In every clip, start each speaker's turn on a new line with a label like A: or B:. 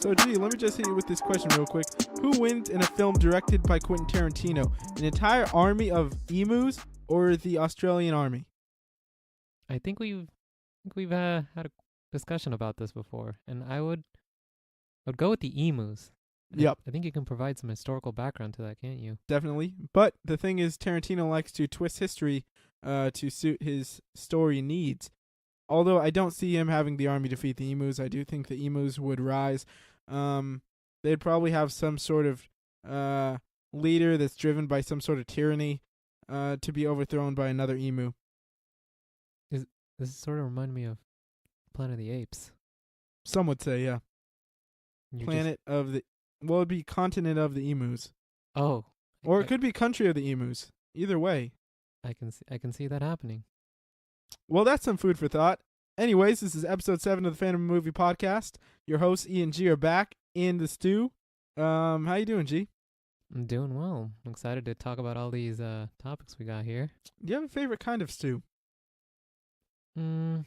A: So, G, let me just hit you with this question real quick. Who wins in a film directed by Quentin Tarantino? An entire army of emus or the Australian army?
B: I think we've had a discussion about this before, and I would go with the emus.
A: Yep.
B: I think you can provide some historical background to that, can't you?
A: Definitely. But the thing is, Tarantino likes to twist history to suit his story needs. Although I don't see him having the army defeat the emus, I do think the emus would rise. They'd probably have some sort of leader that's driven by some sort of tyranny to be overthrown by another emu.
B: This sort of remind me of Planet of the Apes.
A: Some would say, yeah. It'd be continent of the emus.
B: Oh.
A: Or it could be country of the emus. Either way.
B: I can see that happening.
A: Well, that's some food for thought. Anyways, this is episode 7 of the Fanema Movie Podcast. Your hosts, E and G, are back in the stew. How you doing, G?
B: I'm doing well. I'm excited to talk about all these topics we got here.
A: Do you have a favorite kind of stew?
B: I'm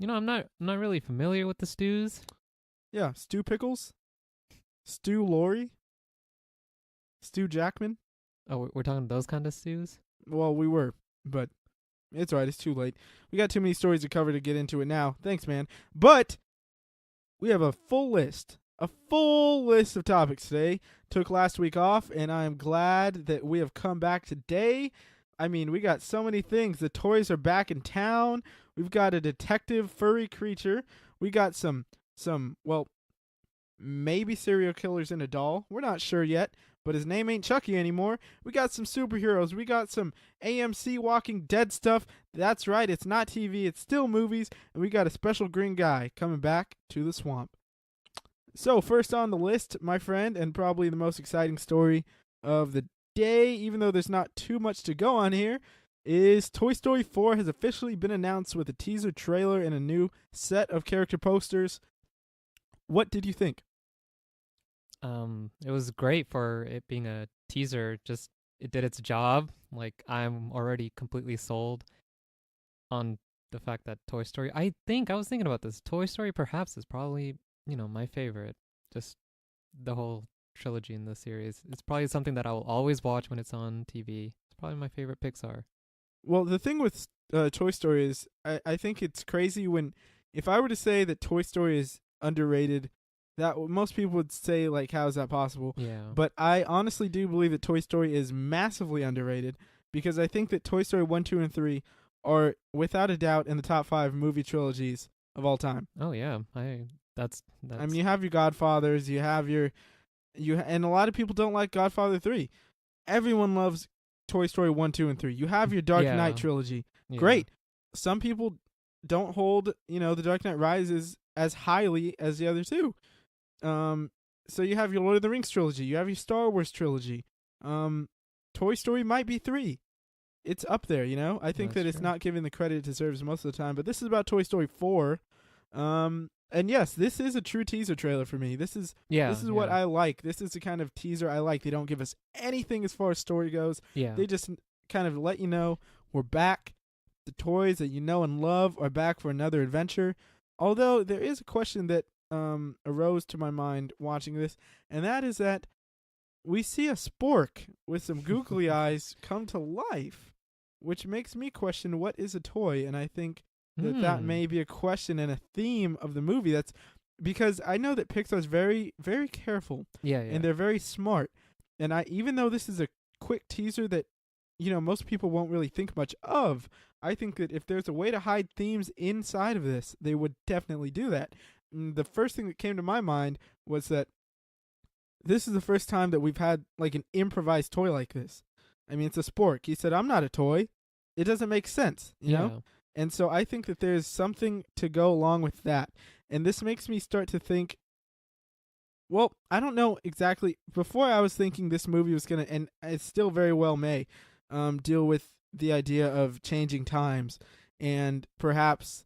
B: not really familiar with the stews.
A: Yeah, Stew Pickles, Stew Laurie, Stew Jackman.
B: Oh, we're talking those kind of stews?
A: Well, we were, but it's all right. It's too late. We got too many stories to cover to get into it now. Thanks, man. But we have a full list of topics today. Took last week off, and I am glad that we have come back today. I mean, we got so many things. The toys are back in town. We've got a detective furry creature. We got some maybe serial killers in a doll. We're not sure yet, but his name ain't Chucky anymore. We got some superheroes. We got some AMC Walking Dead stuff. That's right, it's not TV, it's still movies. And we got a special green guy coming back to the swamp. So first on the list, my friend, and probably the most exciting story of the day, even though there's not too much to go on here, is Toy Story 4 has officially been announced with a teaser trailer and a new set of character posters. What did you think?
B: It was great for it being a teaser. Just it did its job. Like, I'm already completely sold on the fact that Toy Story, I was thinking about this. Toy Story perhaps is probably, my favorite. Just the whole trilogy in the series. It's probably something that I will always watch when it's on TV. It's probably my favorite Pixar.
A: Well, the thing with Toy Story is I think it's crazy if I were to say that Toy Story is underrated, that most people would say, like, how is that possible?
B: Yeah.
A: But I honestly do believe that Toy Story is massively underrated because I think that Toy Story 1, 2, and 3 are without a doubt in the top 5 movie trilogies of all time.
B: Oh yeah, that's.
A: I mean, you have your Godfathers, and a lot of people don't like Godfather 3. Everyone loves Toy Story 1, 2, and 3. You have your Dark Knight trilogy. Yeah. Great. Some people don't hold, the Dark Knight Rises as highly as the other two. So you have your Lord of the Rings trilogy. You have your Star Wars trilogy. Toy Story might be 3. It's up there, I think that it's not given the credit it deserves most of the time. But this is about Toy Story 4. And yes, this is a true teaser trailer for me. This is what I like. This is the kind of teaser I like. They don't give us anything as far as story goes.
B: Yeah.
A: They just kind of let you know we're back. The toys that you know and love are back for another adventure. Although there is a question that arose to my mind watching this, and that is that we see a spork with some googly eyes come to life, which makes me question what is a toy, and I think that may be a question and a theme of the movie. That's because I know that Pixar's very, very careful.
B: Yeah.
A: And they're very smart. And even though this is a quick teaser that, most people won't really think much of, I think that if there's a way to hide themes inside of this, they would definitely do that. And the first thing that came to my mind was that this is the first time that we've had like an improvised toy like this. I mean, it's a spork. He said, I'm not a toy. It doesn't make sense, you know? And so I think that there's something to go along with that. And this makes me start to think, well, I don't know exactly. Before I was thinking this movie was going to, and it still very well may, deal with the idea of changing times. And perhaps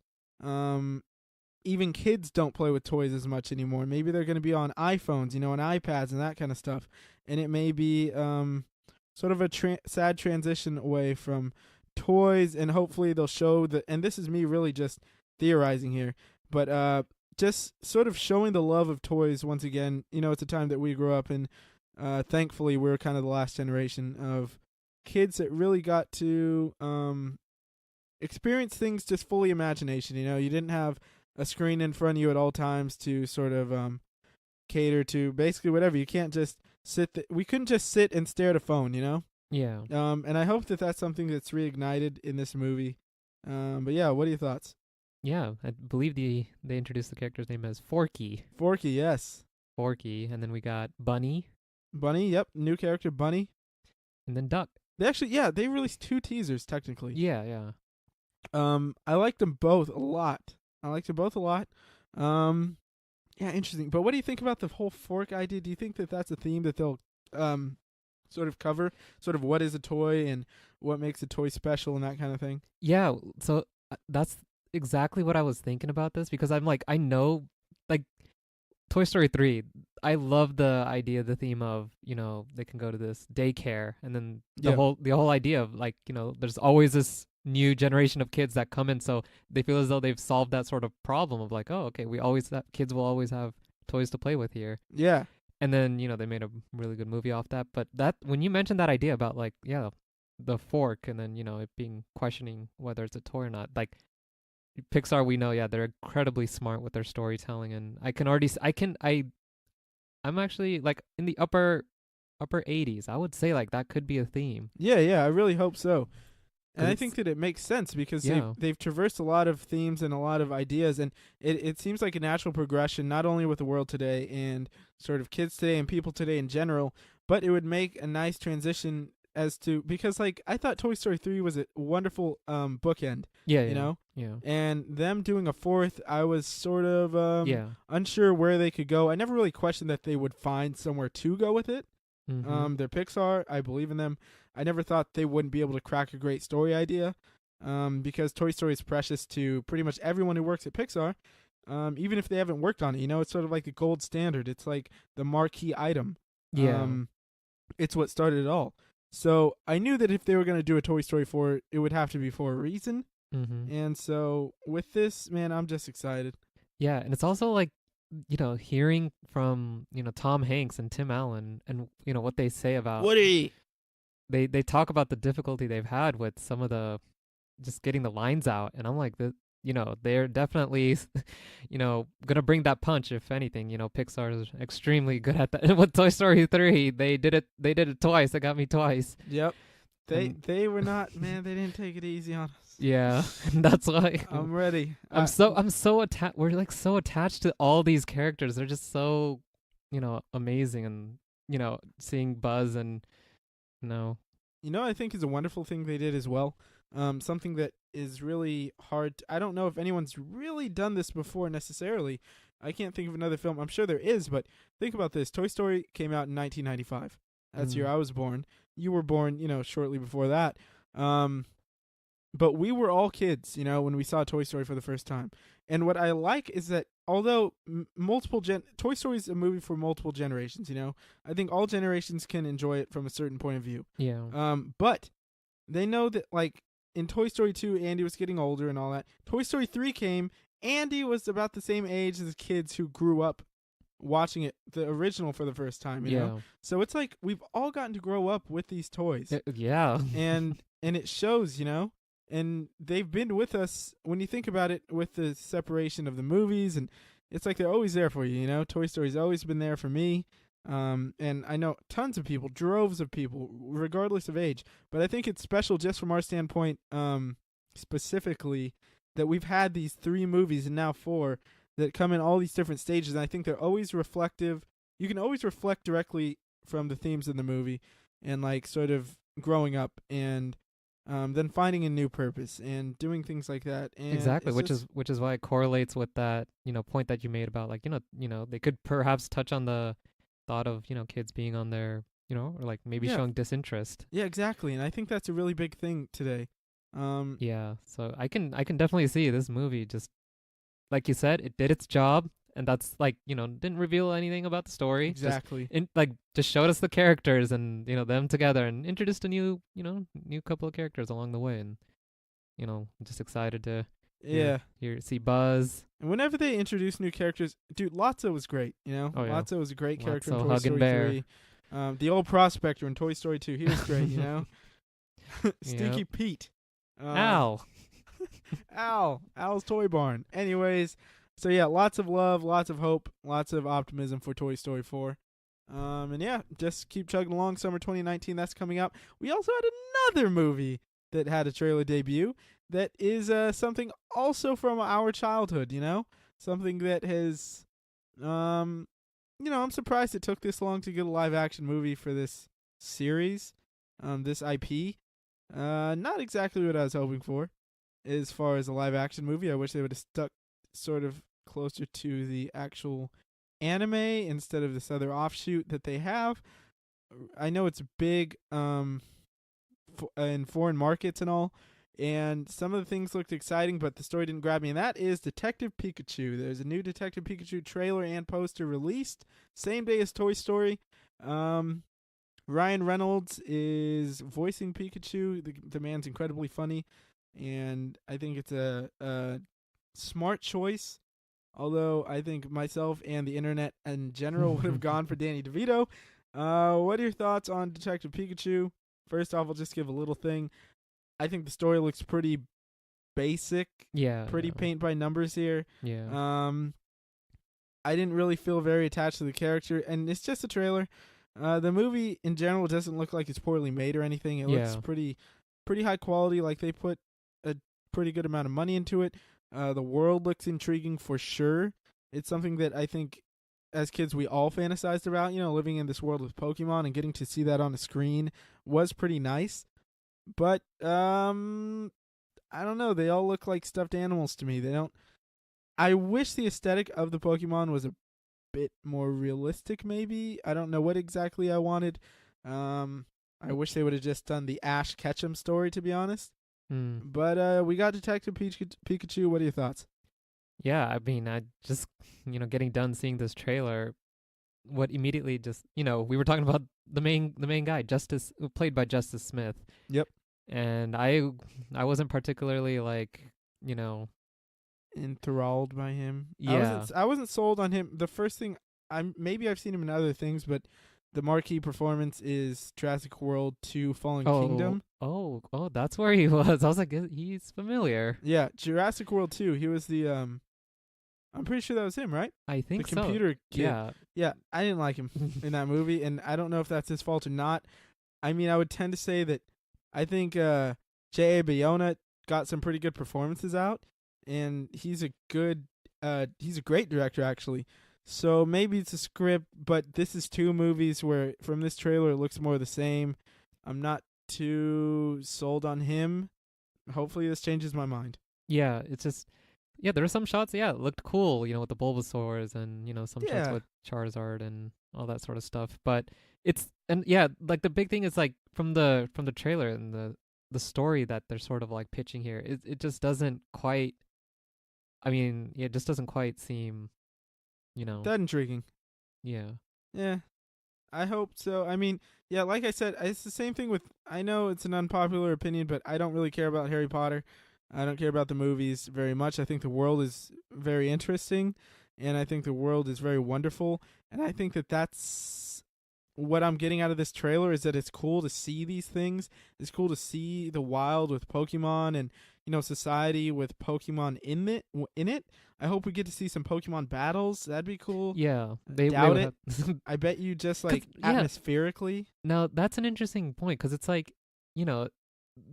A: even kids don't play with toys as much anymore. Maybe they're going to be on iPhones, and iPads and that kind of stuff. And it may be sort of a sad transition away from toys, and hopefully they'll show and this is me really just theorizing here, but just sort of showing the love of toys once again. You know, it's a time that we grew up in. Thankfully, we're kind of the last generation of kids that really got to experience things just fully imagination. You know, you didn't have a screen in front of you at all times to sort of cater to basically whatever. You can't just we couldn't just sit and stare at a phone, you know?
B: Yeah.
A: And I hope that that's something that's reignited in this movie. But yeah, what are your thoughts?
B: Yeah, I believe they introduced the character's name as Forky.
A: Forky, yes.
B: Forky, and then we got Bunny.
A: Bunny, yep, new character, Bunny.
B: And then Duck.
A: They released 2 teasers technically.
B: Yeah.
A: I liked them both a lot. Yeah, interesting. But what do you think about the whole fork idea? Do you think that that's a theme that they'll sort of cover? Sort of what is a toy and what makes a toy special and that kind of thing?
B: Yeah, so that's exactly what I was thinking about this, because I'm like, I know, like, Toy Story 3, I love the idea, the theme of, you know, they can go to this daycare, and then the whole idea of, like, you know, there's always this new generation of kids that come in, so they feel as though they've solved that sort of problem of like, oh, okay, kids will always have toys to play with here.
A: Yeah.
B: And then, you know, they made a really good movie off that. But that, when you mentioned that idea about, like, yeah, the fork, and then, you know, it being questioning whether it's a toy or not, like, Pixar, we know, yeah, they're incredibly smart with their storytelling, and I'm actually, like, in the upper 80s. I would say, like, that could be a theme.
A: Yeah, I really hope so. And I think that it makes sense because
B: Yeah.
A: they've traversed a lot of themes and a lot of ideas, and it seems like a natural progression, not only with the world today and sort of kids today and people today in general, but it would make a nice transition as to, because, like, I thought Toy Story 3 was a wonderful bookend.
B: Yeah,
A: you know?
B: Yeah.
A: And them doing a fourth, I was sort of unsure where they could go. I never really questioned that they would find somewhere to go with it.
B: Mm-hmm.
A: They're Pixar. I believe in them. I never thought they wouldn't be able to crack a great story idea, because Toy Story is precious to pretty much everyone who works at Pixar, even if they haven't worked on it. You know, it's sort of like the gold standard. It's like the marquee item.
B: Yeah.
A: It's what started it all. So I knew that if they were going to do a Toy Story 4, it would have to be for a reason.
B: Mm-hmm.
A: And so with this, man, I'm just excited.
B: Yeah, and it's also like, you know, hearing from, you know, Tom Hanks and Tim Allen, and, you know, what they say about
A: Woody.
B: They talk about the difficulty they've had with some of the, just getting the lines out, and I'm like, you know, they're definitely, you know, gonna bring that punch. If anything, you know, Pixar is extremely good at that. And with Toy Story 3, they did it twice. They got me twice.
A: Yep. They were not, man. They didn't take it easy on us.
B: Yeah, and that's why
A: I'm ready.
B: I'm so attached. We're like so attached to all these characters. They're just so, you know, amazing, and, you know, seeing Buzz and, you know,
A: I think is a wonderful thing they did as well. Something that is really hard. I don't know if anyone's really done this before necessarily. I can't think of another film. I'm sure there is, but think about this. Toy Story came out in 1995. That's the year I was born. You were born, you know, shortly before that. But we were all kids, you know, when we saw Toy Story for the first time. And what I like is that although Toy Story is a movie for multiple generations, you know, I think all generations can enjoy it from a certain point of view.
B: Yeah.
A: But they know that, like, in Toy Story 2, Andy was getting older and all that. Toy Story 3 came, Andy was about the same age as the kids who grew up watching it, the original, for the first time, you know? So it's like we've all gotten to grow up with these toys.
B: Yeah.
A: and it shows, you know? And they've been with us, when you think about it, with the separation of the movies, and it's like they're always there for you, you know? Toy Story's always been there for me. And I know tons of people, droves of people, regardless of age. But I think it's special just from our standpoint, specifically, that we've had these 3 movies and now 4 that come in all these different stages. And I think they're always reflective. You can always reflect directly from the themes in the movie, and, like, sort of growing up and then finding a new purpose and doing things like that. And
B: exactly, which is why it correlates with that, you know, point that you made about, like, you know, they could perhaps touch on the thought of, you know, kids being on their, you know, or like maybe showing disinterest.
A: Yeah, exactly. And I think that's a really big thing today.
B: Yeah, so I can definitely see this movie, just like you said, it did its job, and that's, like, you know, didn't reveal anything about the story.
A: Exactly.
B: Just showed us the characters and, you know, them together, and introduced a new couple of characters along the way, and, you know, just excited to
A: Yeah.
B: You see Buzz.
A: And whenever they introduce new characters, dude, Lotso was great.
B: Oh, yeah.
A: Lotso was a great character in
B: Lotso,
A: Toy
B: Hug and
A: Story
B: Bear.
A: 3. The old prospector in Toy Story 2, he was great. Stinky
B: Yep.
A: Pete.
B: Al.
A: Al's Toy Barn. Anyways, so yeah, lots of love, lots of hope, lots of optimism for Toy Story 4. And yeah, just keep chugging along. Summer 2019, that's coming up. We also had another movie that had a trailer debut that is something also from our childhood, something that has, I'm surprised it took this long to get a live action movie for this series, this IP. Not exactly what I was hoping for as far as a live action movie. I wish they would have stuck sort of closer to the actual anime instead of this other offshoot that they have. I know it's big in foreign markets and all, and some of the things looked exciting, but the story didn't grab me, and that is Detective Pikachu. There's a new Detective Pikachu trailer and poster released same day as Toy Story. Ryan Reynolds is voicing Pikachu. The man's incredibly funny, and I think it's a smart choice. Although I think myself and the internet in general would have gone for Danny DeVito. What are your thoughts on Detective Pikachu? First off, I'll just give a little thing. I think the story looks pretty basic.
B: Yeah.
A: Pretty paint by numbers here.
B: Yeah.
A: I didn't really feel very attached to the character, and it's just a trailer. The movie in general doesn't look like it's poorly made or anything. It looks pretty high quality. Like they put a pretty good amount of money into it. The world looks intriguing for sure. It's something that I think as kids we all fantasized about, living in this world with Pokemon and getting to see that on the screen was pretty nice. But I don't know, they all look like stuffed animals to me. They don't. I wish the aesthetic of the Pokemon was a bit more realistic maybe. I don't know what exactly I wanted. I wish they would have just done the Ash Ketchum story, to be honest. But we got Detective Pikachu. What are your thoughts?
B: Yeah, I mean, I just, getting done seeing this trailer, what immediately just, we were talking about the main guy, Justice, played by Justice Smith.
A: Yep.
B: And I wasn't particularly
A: enthralled by him.
B: Yeah.
A: I wasn't sold on him. The first thing, maybe I've seen him in other things, but the marquee performance is Jurassic World 2 Fallen Kingdom.
B: Oh, that's where he was. I was like, he's familiar.
A: Yeah, Jurassic World 2. He was the I'm pretty sure that was him, right?
B: I think
A: the computer kid.
B: Yeah.
A: Yeah, I didn't like him in that movie, and I don't know if that's his fault or not. I mean, I would tend to say that I think J.A. Bayona got some pretty good performances out, and he's a great director, actually. So maybe it's a script, but this is two movies where from this trailer it looks more the same. I'm not too sold on him. Hopefully this changes my mind.
B: Yeah, it's just, there were some shots, it looked cool, with the Bulbasaurs and, some shots with Charizard and all that sort of stuff. But like the big thing is like from the trailer and the story that they're sort of like pitching here, it just doesn't quite, it just doesn't quite seem,
A: that intriguing.
B: Yeah.
A: Yeah. I hope so. I mean, yeah, like I said, it's the same thing with, I know it's an unpopular opinion, but I don't really care about Harry Potter. I don't care about the movies very much. I think the world is very interesting, and I think the world is very wonderful, and I think that that's what I'm getting out of this trailer, is that it's cool to see these things. It's cool to see the wild with Pokemon and, society with Pokemon in it. I hope we get to see some Pokemon battles. That'd be cool.
B: Yeah.
A: Doubt it. I bet you just like atmospherically.
B: Now, that's an interesting point, because it's like,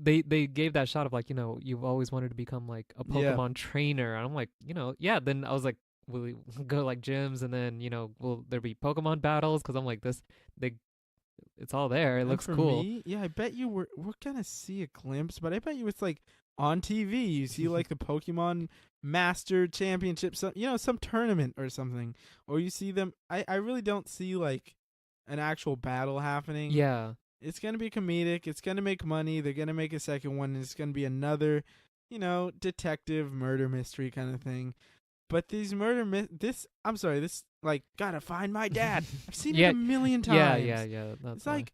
B: they gave that shot of like, you've always wanted to become like a Pokemon trainer. And I'm like, then I was like, will we go like gyms, and then, will there be Pokemon battles? Because I'm like, it's all there. It looks cool.
A: Me, I bet you we're gonna see a glimpse, but I bet you it's like on TV. You see like the Pokemon Master Championship, some tournament or something, or you see them. I really don't see like an actual battle happening.
B: Yeah.
A: It's going to be comedic. It's going to make money. They're going to make a second one. And it's going to be another, detective murder mystery kind of thing. But these this like, gotta find my dad. I've seen it a million times.
B: Yeah.
A: It's like,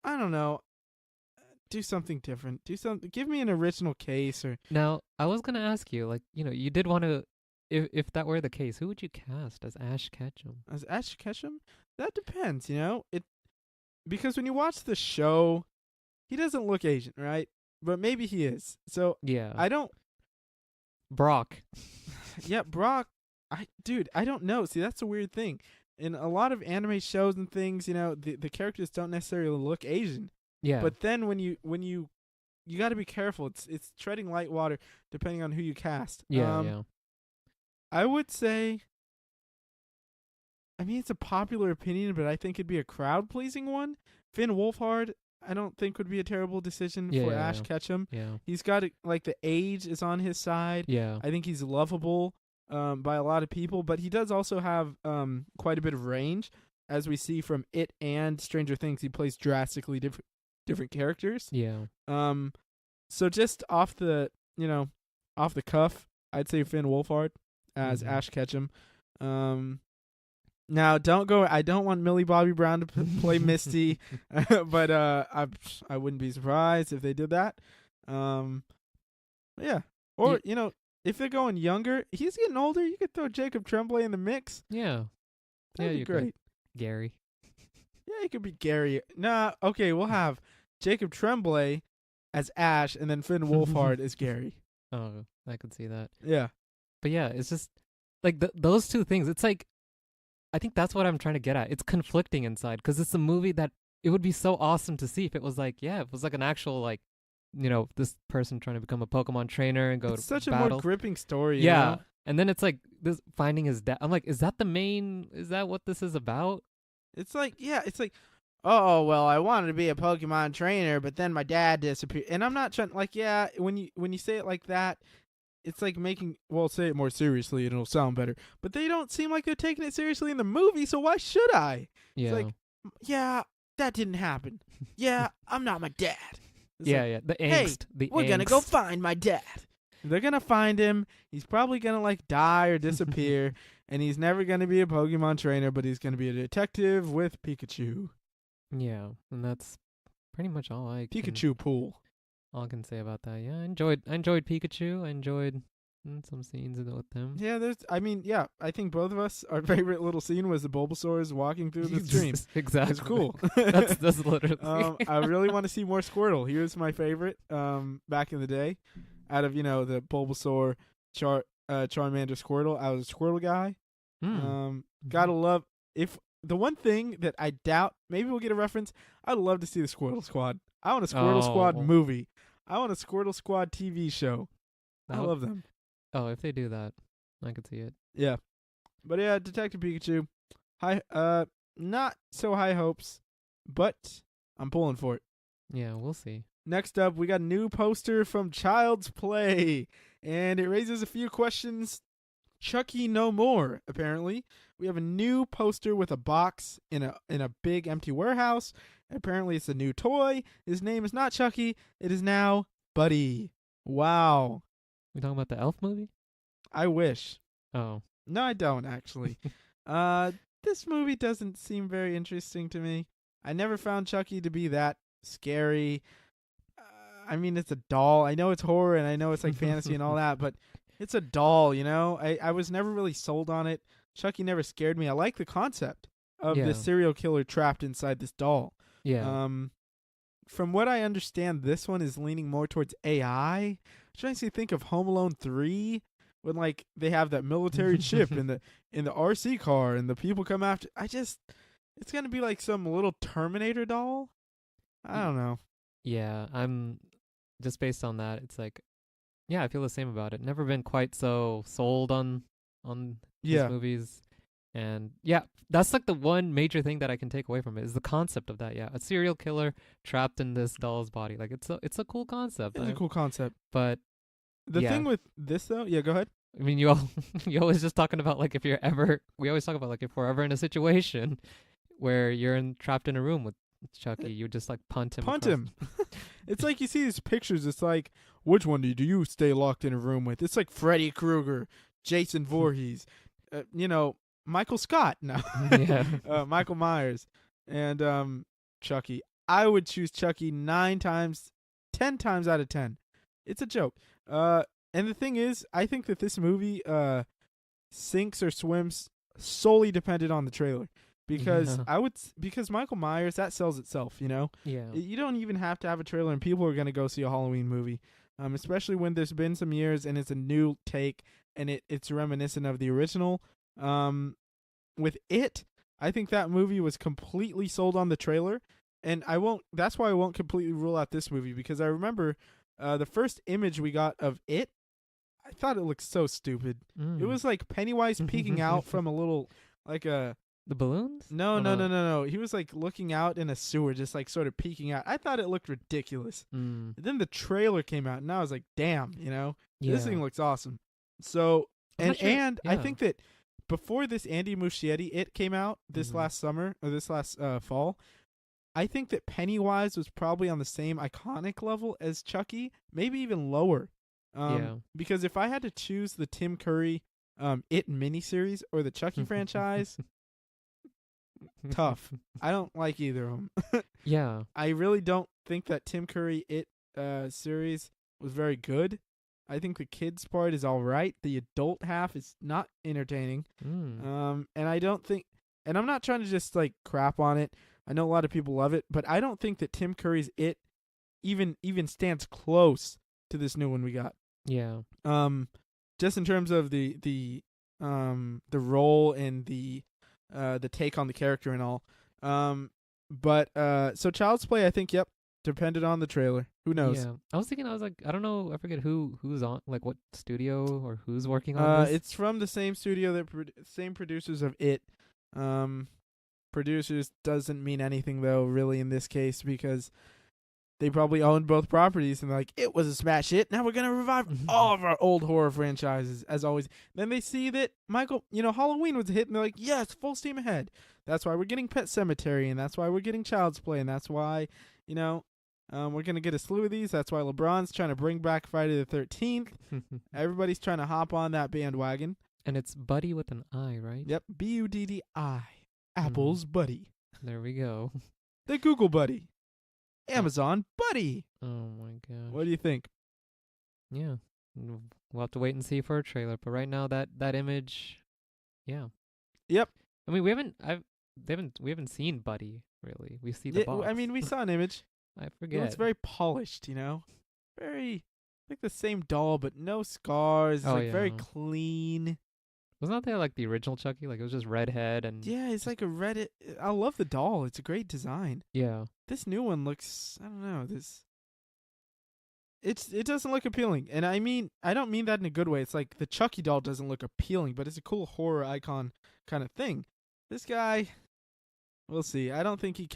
A: I don't know. do something different. Do something. Give me an original case or
B: Now, I was gonna ask you, like, you did want to, if that were the case, who would you cast as Ash Ketchum?
A: as Ash Ketchum. That depends, because when you watch the show, he doesn't look Asian, right? But maybe he is. So
B: Yeah,
A: I don't.
B: Brock.
A: Yeah, Brock. I don't know. See, that's a weird thing. In a lot of anime shows and things, the characters don't necessarily look Asian.
B: Yeah,
A: But then when you got to be careful. It's treading light water depending on who you cast.
B: yeah.
A: I would say. I mean, it's a popular opinion, but I think it'd be a crowd pleasing one. Finn Wolfhard, I don't think would be a terrible decision for Ash Ketchum.
B: Yeah,
A: He's got like the age is on his side.
B: yeah,
A: I think he's lovable by a lot of people, but he does also have quite a bit of range, as we see from It and Stranger Things. He plays drastically different characters.
B: yeah.
A: So just off the cuff, I'd say Finn Wolfhard as
B: Mhm.
A: Ash Ketchum. Now I don't want Millie Bobby Brown to play Misty, but I wouldn't be surprised if they did that. Yeah. Or if they're going younger, he's getting older. You could throw Jacob Tremblay in the mix.
B: Yeah,
A: That'd be
B: you could.
A: great.
B: Gary.
A: Yeah, he could be Gary. Nah, okay, we'll have Jacob Tremblay as Ash, and then Finn Wolfhard as Gary.
B: Oh, I could see that.
A: Yeah.
B: But yeah, it's just like those two things. It's like, I think that's what I'm trying to get at. It's conflicting inside because it's a movie that it would be so awesome to see if it was like, it was like an actual like, this person trying to become a Pokemon trainer and go
A: It's
B: to
A: such
B: battle.
A: a more gripping story. you
B: Yeah,
A: know?
B: and then it's like this finding his dad. I'm like, is that what this is about?
A: It's like, oh, well, I wanted to be a Pokemon trainer, but then my dad disappeared. And I'm not trying, when you say it like that, it's like say it more seriously and it'll sound better. But they don't seem like they're taking it seriously in the movie, so why should I?
B: Yeah,
A: It's like, yeah, that didn't happen. Yeah, I'm not my dad. It's
B: yeah. The angst.
A: We're going to go find my dad. They're going to find him. He's probably going to die or disappear. And he's never going to be a Pokemon trainer, but he's going to be a detective with Pikachu.
B: Yeah, and that's pretty much all
A: Pikachu pool.
B: All I can say about that. Yeah, I enjoyed Pikachu. I enjoyed some scenes with them.
A: Yeah, I think both of us, our favorite little scene was the Bulbasaur's walking through the stream.
B: Exactly.
A: It's cool.
B: that's literally.
A: I really want to see more Squirtle. He was my favorite back in the day. Out of, the Bulbasaur, Charmander, Squirtle, I was a Squirtle guy. Gotta love, if the one thing that I doubt, maybe we'll get a reference, I'd love to see the Squirtle Squad. I want a Squirtle Squad movie. I want a Squirtle Squad TV show. I love them.
B: Oh, if they do that, I could see it.
A: Yeah. But yeah, Detective Pikachu. Not so high hopes, but I'm pulling for it.
B: Yeah, we'll see.
A: Next up, we got a new poster from Child's Play, and it raises a few questions. Chucky no more, apparently. We have a new poster with a box in a big empty warehouse. Apparently it's a new toy. His name is not Chucky. It is now Buddy. Wow.
B: We talking about the Elf movie?
A: I wish.
B: Oh.
A: No, I don't, actually. This movie doesn't seem very interesting to me. I never found Chucky to be that scary. I mean, it's a doll. I know it's horror and I know it's like fantasy and all that, but it's a doll, I was never really sold on it. Chucky never scared me. I like the concept of this serial killer trapped inside this doll.
B: Yeah.
A: From what I understand, this one is leaning more towards AI. I'm trying to think of Home Alone 3 when they have that military chip in the RC car and the people come after. It's gonna be like some little Terminator doll. I don't know.
B: Yeah, I'm just based on that. It's like, I feel the same about it. Never been quite so sold on these movies. And that's like the one major thing that I can take away from it is the concept of that. Yeah, a serial killer trapped in this doll's body. Like it's a cool concept.
A: It's a cool concept.
B: But
A: the thing with this though, go ahead.
B: I mean, you always just talking about like we always talk about like if we're ever in a situation where you're trapped in a room with Chucky, you just like punt him.
A: It's like you see these pictures. It's like, which one do you stay locked in a room with? It's like Freddy Krueger, Jason Voorhees, Michael Scott now. Michael Myers and Chucky. I would choose Chucky 9 times 10 times out of 10. It's a joke. And the thing is, I think that this movie sinks or swims solely dependent on the trailer. Because because Michael Myers, that sells itself, you know?
B: Yeah.
A: You don't even have to have a trailer and people are going to go see a Halloween movie. Especially when there's been some years and it's a new take and it's reminiscent of the original. With It, I think that movie was completely sold on the trailer, and that's why I won't completely rule out this movie, because I remember the first image we got of It, I thought it looked so stupid. It was like Pennywise peeking out from a little, like a...
B: The balloons?
A: No. He was like looking out in a sewer, just like sort of peeking out. I thought it looked ridiculous. Then the trailer came out, and I was like, damn, you know, this thing looks awesome. So, I think that before this Andy Muschietti It came out this last summer, or this last fall, I think that Pennywise was probably on the same iconic level as Chucky, maybe even lower. Because if I had to choose the Tim Curry It miniseries or the Chucky franchise... tough. I don't like either of them.
B: Yeah.
A: I really don't think that Tim Curry It series was very good. I think the kids part is all right. The adult half is not entertaining. And I don't think, and I'm not trying to just like crap on it. I know a lot of people love it, but I don't think that Tim Curry's It even stands close to this new one we got.
B: Yeah.
A: Just in terms of the role and the take on the character and all. But so Child's Play, I think, depended on the trailer. Who knows?
B: Yeah. I was like, I don't know, I forget who's on, like what studio or who's working on this.
A: It's from the same studio same producers of It. Producers doesn't mean anything though, really, in this case, because they probably owned both properties and like, it was a smash hit. Now we're gonna revive all of our old horror franchises, as always. Then they see that Halloween was a hit, and they're like, yes, full steam ahead. That's why we're getting Pet Sematary, and that's why we're getting Child's Play, and that's why, we're gonna get a slew of these. That's why LeBron's trying to bring back Friday the 13th. Everybody's trying to hop on that bandwagon.
B: And it's Buddy with an I, right?
A: Yep, Buddi. Apple's Buddy.
B: There we go.
A: The Google Buddy. Amazon Buddy.
B: Oh my god.
A: What do you think?
B: Yeah. We'll have to wait and see for a trailer, but right now that image, yeah.
A: Yep.
B: I mean, we haven't seen Buddy really. We see the box.
A: I mean, we saw an image.
B: I forget.
A: It's very polished, very like the same doll, but no scars. Very clean.
B: Wasn't that like the original Chucky? Like it was just red head and
A: yeah, it's like a red. I love the doll. It's a great design.
B: Yeah.
A: This new one looks, I don't know, it doesn't look appealing. And I don't mean that in a good way. It's like the Chucky doll doesn't look appealing, but it's a cool horror icon kind of thing. This guy, we'll see. I don't think he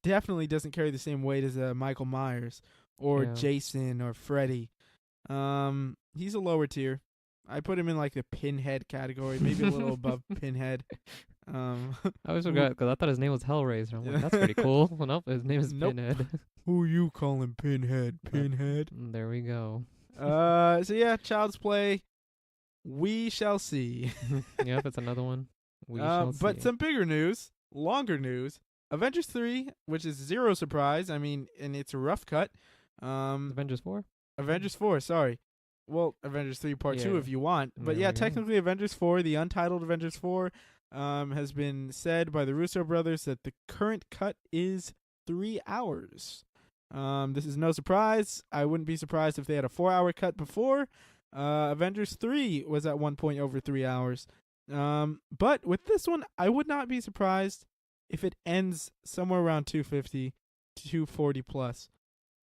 A: definitely doesn't carry the same weight as Michael Myers or Jason or Freddy. He's a lower tier. I put him in like the Pinhead category, maybe a little above Pinhead.
B: I always forgot because I thought his name was Hellraiser. I'm like, that's pretty cool. Well, nope, his name is Pinhead.
A: Who you calling Pinhead? Pinhead.
B: There we go.
A: So yeah, Child's Play. We shall see.
B: Yep, it's another one. We shall see.
A: But some bigger news, longer news. Avengers 3, which is zero surprise. I mean, and it's a rough cut.
B: Avengers 4?
A: Avengers 4, sorry. Well, Avengers 3 Part 2 if you want. But yeah, technically Avengers 4, the untitled Avengers 4, has been said by the Russo brothers that the current cut is 3 hours. This is no surprise. I wouldn't be surprised if they had a 4-hour cut before. Avengers 3 was at one point over 3 hours. But with this one, I would not be surprised if it ends somewhere around 250 to 240 plus.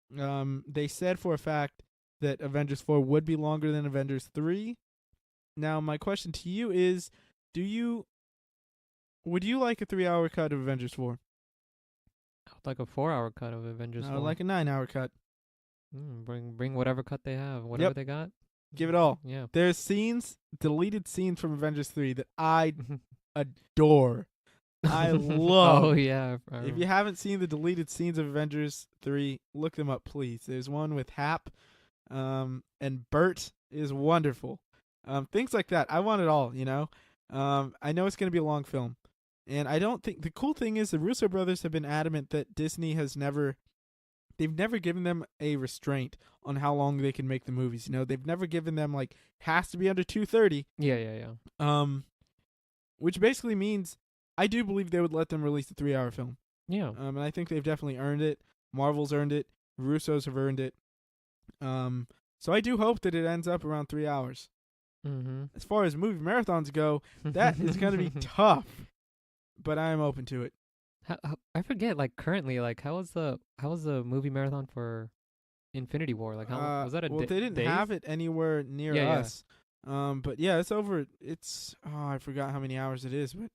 A: They said for a fact that Avengers 4 would be longer than Avengers 3. Now, my question to you is, would you like a 3-hour cut of Avengers 4?
B: I would like a 4-hour cut of Avengers 4.
A: I would like a 9-hour cut.
B: Bring whatever cut they have, whatever they got.
A: Give it all.
B: Yeah.
A: There's deleted scenes from Avengers 3 that I adore. I love.
B: Oh, yeah.
A: If you haven't seen the deleted scenes of Avengers 3, look them up, please. There's one with Hap, and Bert is wonderful. Things like that. I want it all, I know it's going to be a long film. And I don't think... The cool thing is the Russo brothers have been adamant that Disney has never they've never given them a restraint on how long they can make the movies. They've never given them like has to be under 2:30.
B: Yeah.
A: Which basically means I do believe they would let them release a 3-hour film.
B: Yeah.
A: And I think they've definitely earned it. Marvel's earned it. Russo's have earned it. So I do hope that it ends up around 3 hours.
B: Mm-hmm.
A: As far as movie marathons go, that is going to be tough. But I am open to it.
B: How, I forget. Like currently, like how was the movie marathon for Infinity War? Like how was that a
A: well, they didn't
B: days?
A: have it anywhere near us. But yeah, it's over. I forgot how many hours it is, but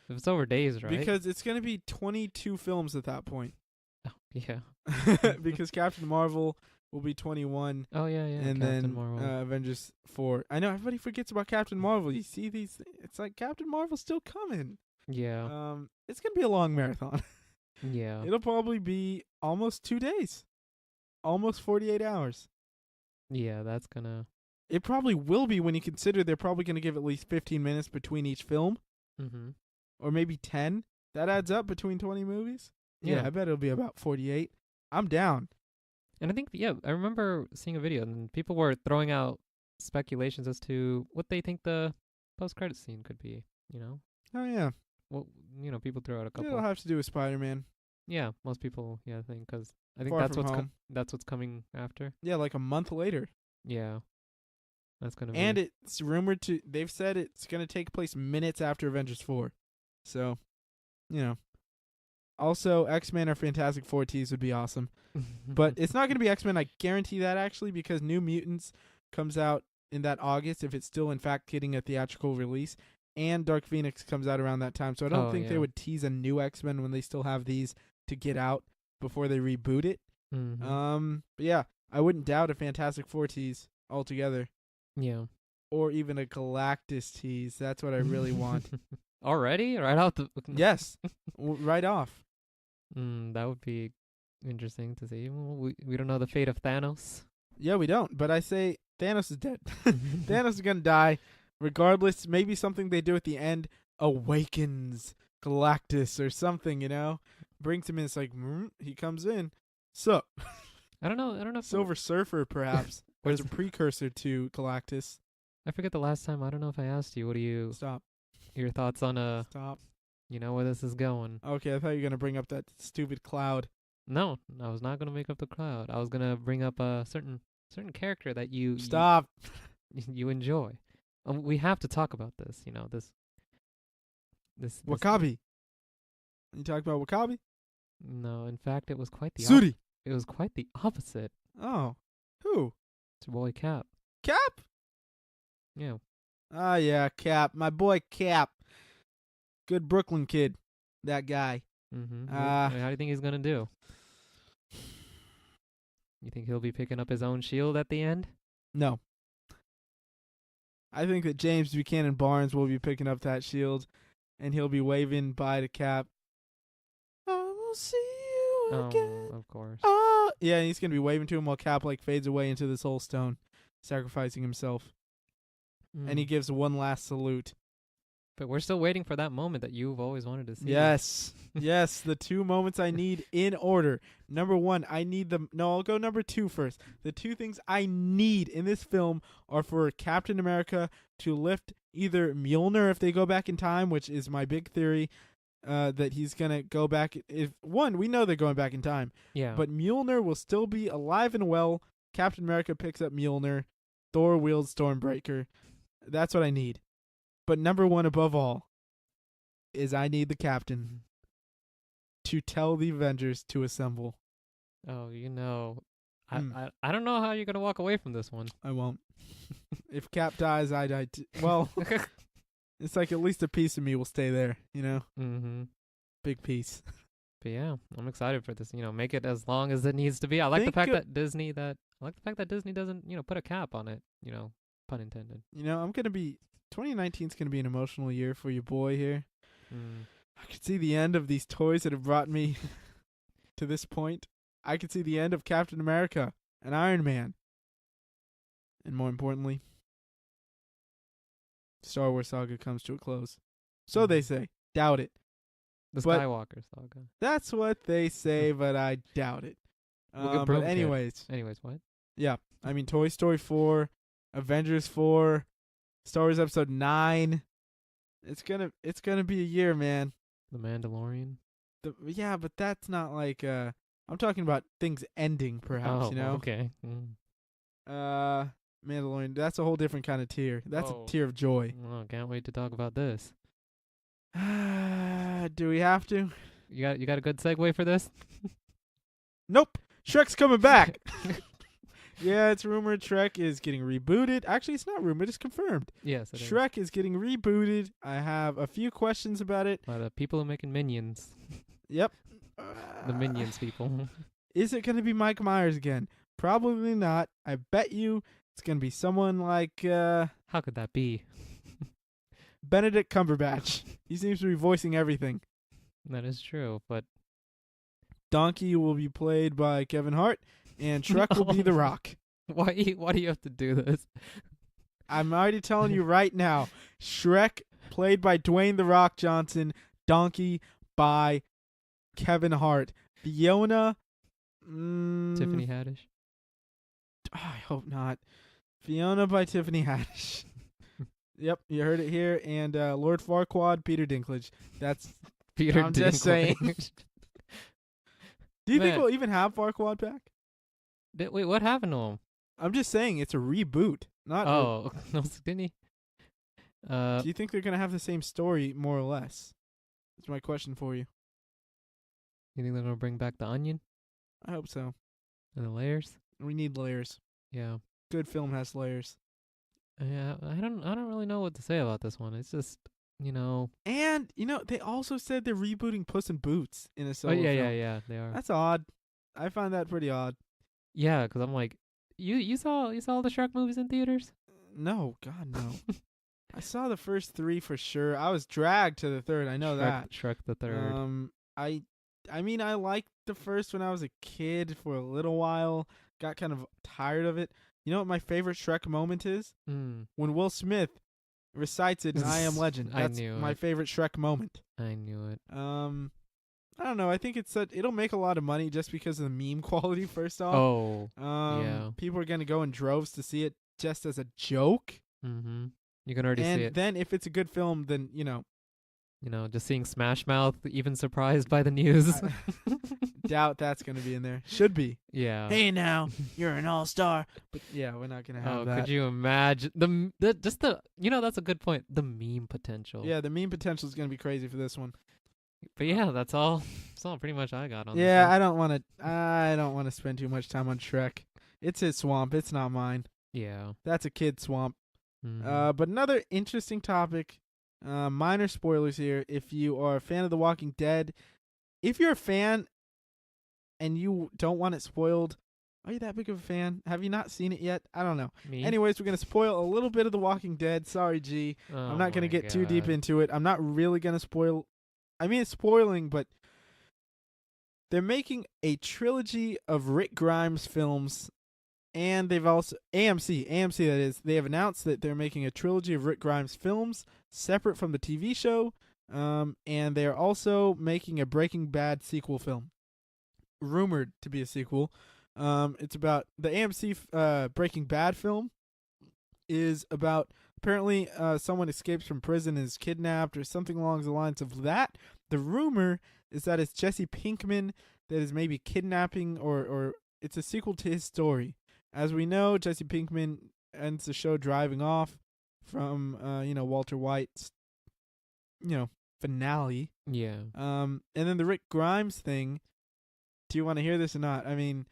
B: it's over days, right?
A: Because it's going to be 22 films at that point.
B: Oh, yeah.
A: Because Captain Marvel will be 21.
B: Oh yeah.
A: And
B: Captain
A: then Avengers 4. I know everybody forgets about Captain Marvel. You see these? It's like Captain Marvel's still coming.
B: Yeah.
A: It's going to be a long marathon.
B: Yeah.
A: It'll probably be almost 2 days. Almost 48 hours.
B: Yeah, that's gonna...
A: It probably will be when you consider they're probably going to give at least 15 minutes between each film.
B: Mm-hmm.
A: Or maybe 10. That adds up between 20 movies. Yeah, I bet it'll be about 48. I'm down.
B: And I think, I remember seeing a video and people were throwing out speculations as to what they think the post-credit scene could be,
A: Oh, yeah.
B: Well, people throw out a couple.
A: It'll have to do with Spider-Man.
B: Yeah, most people, think, because I think
A: Far
B: that's
A: From
B: what's
A: Home.
B: that's what's coming after.
A: Yeah, like a month later.
B: Yeah. That's going to be...
A: And it's rumored to... They've said it's going to take place minutes after Avengers 4. So, Also, X-Men or Fantastic Four tease would be awesome. But it's not going to be X-Men, I guarantee that, actually, because New Mutants comes out in that August, if it's still, in fact, getting a theatrical release. And Dark Phoenix comes out around that time. So I don't think they would tease a new X-Men when they still have these to get out before they reboot it.
B: Mm-hmm.
A: But yeah, I wouldn't doubt a Fantastic Four tease altogether.
B: Yeah.
A: Or even a Galactus tease. That's what I really want.
B: Already? Right out the...
A: Yes. Right off.
B: That would be interesting to see. We don't know the fate of Thanos.
A: Yeah, we don't. But I say Thanos is dead. Thanos is going to die. Regardless, maybe something they do at the end awakens Galactus or something, Brings him in. It's like, he comes in. Sup?
B: I don't know.
A: Silver Surfer, perhaps. As a precursor to Galactus.
B: I forget the last time. I don't know if I asked you. What do you...
A: Stop.
B: Your thoughts on
A: Stop.
B: Where this is going.
A: Okay, I thought you were going to bring up that stupid cloud.
B: No, I was not going to make up the cloud. I was going to bring up a certain character that you...
A: Stop.
B: You enjoy. We have to talk about this, this
A: Wakabi. You talk about Wakabi?
B: No, in fact, it was quite the
A: Suri.
B: It was quite the opposite.
A: Oh. Who?
B: It's your boy Cap.
A: Cap?
B: Yeah.
A: Ah, yeah, Cap. My boy Cap. Good Brooklyn kid. That guy.
B: Mm-hmm. How do you think he's going to do? You think he'll be picking up his own shield at the end?
A: No. I think that James Buchanan Barnes will be picking up that shield, and he'll be waving bye to Cap. I will see you again.
B: Oh, of course.
A: Oh, yeah, and he's going to be waving to him while Cap fades away into this whole stone, sacrificing himself. And he gives one last salute.
B: But we're still waiting for that moment that you've always wanted to see.
A: Yes. Yes, the two moments I need in order. Number one, I'll go number 2 first. The 2 things I need in this film are for Captain America to lift either Mjolnir if they go back in time, which is my big theory, that he's going to go back. We know they're going back in time.
B: Yeah.
A: But Mjolnir will still be alive and well. Captain America picks up Mjolnir. Thor wields Stormbreaker. That's what I need. But number 1 above all is I need the Captain to tell the Avengers to assemble.
B: Oh, I don't know how you're going to walk away from this one.
A: I won't. If Cap dies, I die too. Well, it's like at least a piece of me will stay there,
B: Mm-hmm.
A: Big piece.
B: But yeah, I'm excited for this. Make it as long as it needs to be. I like the fact that Disney doesn't, put a cap on it, pun intended.
A: I'm going to be 2019 is going to be an emotional year for your boy here. I could see the end of these toys that have brought me to this point. I could see the end of Captain America and Iron Man. And more importantly, Star Wars saga comes to a close. So they say. Doubt it.
B: The Skywalker saga.
A: That's what they say, but I doubt it.
B: We'll get
A: But
B: Broom Kid.
A: anyways,
B: what?
A: yeah. I mean, Toy Story 4, Avengers 4, Star Wars Episode 9. It's gonna be a year, man.
B: The Mandalorian.
A: Yeah, but that's not like I'm talking about things ending, perhaps.
B: Oh, okay.
A: Mandalorian. That's a whole different kind of tier. That's
B: Oh.
A: a tier of joy.
B: Oh, can't wait to talk about this.
A: Do we have to?
B: You got a good segue for this?
A: Nope. Shrek's coming back. Yeah, it's rumored Shrek is getting rebooted. Actually, it's not rumored. It's confirmed.
B: Yes, it is.
A: Shrek is getting rebooted. I have a few questions about it.
B: By the people who are making Minions.
A: Yep.
B: The Minions people.
A: Is it going to be Mike Myers again? Probably not. I bet you it's going to be someone like
B: How could that be?
A: Benedict Cumberbatch. He seems to be voicing everything.
B: That is true, but
A: Donkey will be played by Kevin Hart, and Shrek will be The Rock.
B: why do you have to do this?
A: I'm already telling you right now. Shrek played by Dwayne The Rock Johnson. Donkey by Kevin Hart. Fiona.
B: Tiffany Haddish.
A: I hope not. Fiona by Tiffany Haddish. Yep, you heard it here. And Lord Farquaad, Peter Dinklage. That's.
B: Peter
A: I'm just saying.
B: Dinklage.
A: Do you think
B: Man.
A: we'll even have Farquaad back?
B: Wait, what happened to him?
A: I'm just saying it's a reboot. Not.
B: Oh, no, didn't he?
A: Do you think they're gonna have the same story, more or less? That's my question for you.
B: You think they're gonna bring back the onion
A: I hope so.
B: and the layers?
A: We need layers.
B: Yeah.
A: Good film has layers.
B: Yeah, I don't really know what to say about this one. It's just,
A: And they also said they're rebooting Puss in Boots in a
B: Oh
A: solo
B: yeah,
A: film.
B: yeah, they are.
A: That's odd. I find that pretty odd.
B: Yeah, 'cause I'm like, you saw the Shrek movies in theaters?
A: No, God no. I saw the first 3 for sure. I was dragged to the third. I know that.
B: Shrek the Third.
A: I mean, I liked the first when I was a kid for a little while. Got kind of tired of it. You know what my favorite Shrek moment is? When Will Smith recites it in I Am Legend.
B: I
A: That's
B: knew
A: my
B: it.
A: favorite Shrek moment.
B: I knew it.
A: I don't know. I think it'll make a lot of money just because of the meme quality. First off,
B: Yeah.
A: people are gonna go in droves to see it just as a joke.
B: Mm-hmm. You can already see
A: And
B: it.
A: then if it's a good film, then
B: Just seeing Smash Mouth even surprised by the news.
A: doubt that's gonna be in there. Should be.
B: Yeah.
A: Hey now, you're an all-star. But yeah, we're not gonna have that.
B: Could you imagine that's a good point. The meme potential.
A: Yeah, the meme potential is gonna be crazy for this one.
B: But yeah, that's all. That's all pretty much I got on.
A: Yeah,
B: this
A: I don't want to spend too much time on Shrek. It's his swamp. It's not mine.
B: Yeah.
A: That's a kid swamp.
B: Mhm.
A: But another interesting topic. Minor spoilers here. If you are a fan of The Walking Dead, if you're a fan and you don't want it spoiled, are you that big of a fan? Have you not seen it yet? I don't know.
B: Me.
A: Anyways, we're going to spoil a little bit of The Walking Dead. Sorry, G. I'm not going to get too deep into it. I'm not really going to spoil. I mean, it's spoiling, but they're making a trilogy of Rick Grimes films. And they've also AMC that is, they have announced that they're making a trilogy of Rick Grimes films separate from the TV show, and they are also making a Breaking Bad sequel film, rumored to be a sequel. It's about the AMC Breaking Bad film is about apparently someone escapes from prison and is kidnapped or something along the lines of that. The rumor is that it's Jesse Pinkman that is maybe kidnapping or it's a sequel to his story. As we know, Jesse Pinkman ends the show driving off from, Walter White's, finale.
B: Yeah.
A: And then the Rick Grimes thing. Do you want to hear this or not? I mean,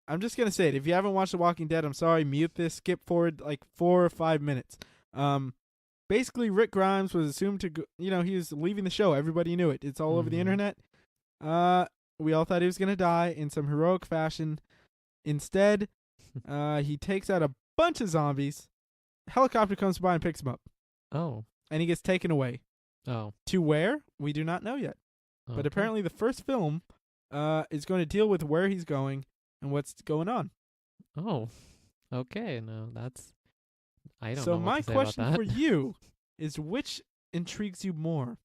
A: I'm just gonna say it. If you haven't watched The Walking Dead, I'm sorry. Mute this. Skip forward like 4 or 5 minutes. Basically, Rick Grimes was assumed to go. He was leaving the show. Everybody knew it. It's all over the internet. We all thought he was gonna die in some heroic fashion. Instead. He takes out a bunch of zombies. A helicopter comes by and picks him up.
B: Oh.
A: And he gets taken away.
B: Oh.
A: To where? We do not know yet. But
B: Okay.
A: apparently the first film is going to deal with where he's going and what's going on.
B: Oh. Okay. No, that's. I don't
A: so
B: know. So
A: my
B: to say
A: question
B: about
A: for
B: that.
A: you is, which intrigues you more?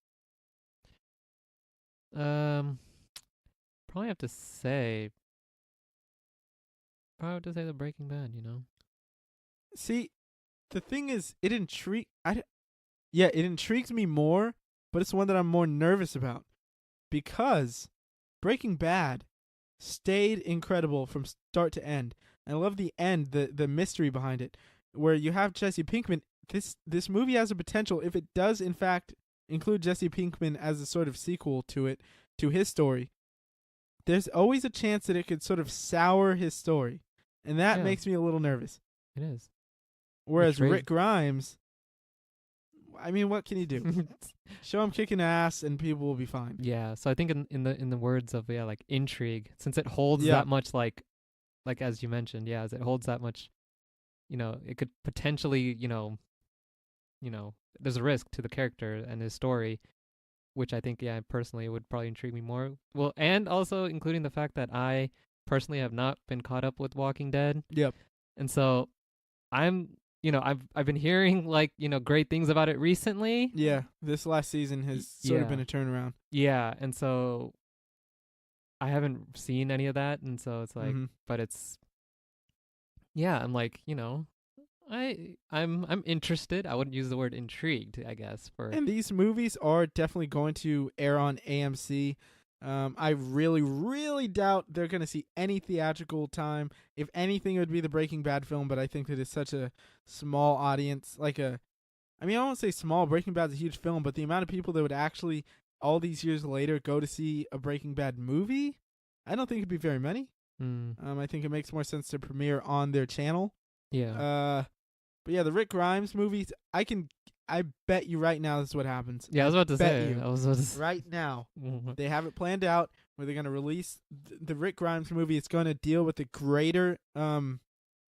B: Probably have to say probably would just say the Breaking Bad. You know.
A: See, the thing is, it intrigues me more, but it's one that I'm more nervous about because Breaking Bad stayed incredible from start to end. I love the end, the mystery behind it, where you have Jesse Pinkman. This movie has a potential, if it does in fact include Jesse Pinkman as a sort of sequel to his story. There's always a chance that it could sort of sour his story, and that makes me a little nervous.
B: It is.
A: Whereas Rick Grimes, I mean, what can you do? Show him kicking ass, and people will be fine.
B: Yeah. So I think in the words of like intrigue, since it holds that much like as you mentioned, as it holds that much, it could potentially, there's a risk to the character and his story, which I think, personally would probably intrigue me more. Well, and also including the fact that I personally have not been caught up with Walking Dead.
A: Yep.
B: And so I'm, I've been hearing great things about it recently.
A: Yeah. This last season has sort of been a turnaround. Yeah.
B: And so I haven't seen any of that. And so it's like, but it's, I'm like, I'm interested. I wouldn't use the word intrigued, I guess.
A: And these movies are definitely going to air on AMC. I really, really doubt they're going to see any theatrical time. If anything, it would be the Breaking Bad film, but I think that it's such a small audience. I won't say small. Breaking Bad's a huge film, but the amount of people that would actually, all these years later, go to see a Breaking Bad movie, I don't think it'd be very many. I think it makes more sense to premiere on their channel.
B: Yeah.
A: But yeah, the Rick Grimes movies, I bet you right now this is what happens.
B: Yeah, I was about to say.
A: Right now, they have it planned out where they're going to release the Rick Grimes movie. It's going to deal with the greater